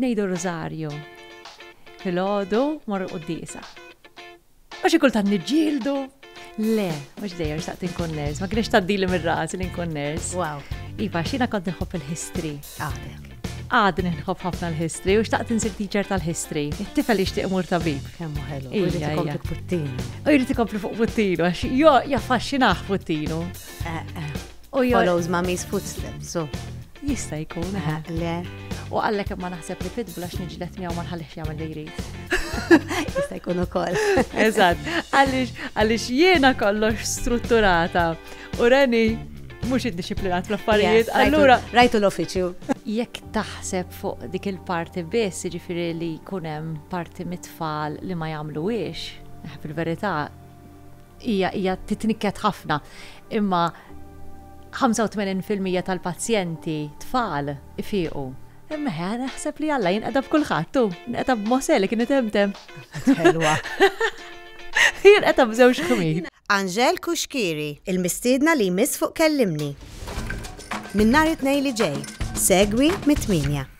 Nejdu Rosario. Fil-ħodu marru qoddisa. Għaxi kultan nġildu. Le, mux dejjem xtaqt inkun ners, ma kienx taddili mir-ras li nkun ners. Wow. Iva, xina kont nħobb il-history. Għadek. Nħobb ħafna l-history u xtaqt insir teacher tal-history. It-tifel jixtieq imur tabib. Kemmu ħelu. Ija, Jrid ikompli ija. puttinu. U jrid ikompli fuq puttinu, għax jo jaffaxxinaħ puttinu. U jo Follows mommy's footsteps, so. jista' jkun. Le, U għallek ma naħseb li pitbull għax niġlet miegħu ma nħallix jagħmel li jrid. jista' jkun ukoll. Eżatt, għaliex jiena kollox strutturata u Reni mhux iddixxiplinat fl-affarijiet. Allura rajtu l-uffiċju. jekk taħseb fuq dik il-parti biss, jiġifieri li jkun hemm parti mit-tfal li ma jagħmluhiex, fil-verità hija titnikket ħafna. Imma 85% tal-pazjenti tfal ifiequ. Imma naħseb li Alla jinqedab kulħadd hu, jinqedab Mosè li kienet temtem. Ħelwa. Jinqedab żewġ kmien. Angel Kuxkiri, il-mistiedna li jmiss fuq kellimni. Min nhar it-tnejn li ġej, segwi mit-8.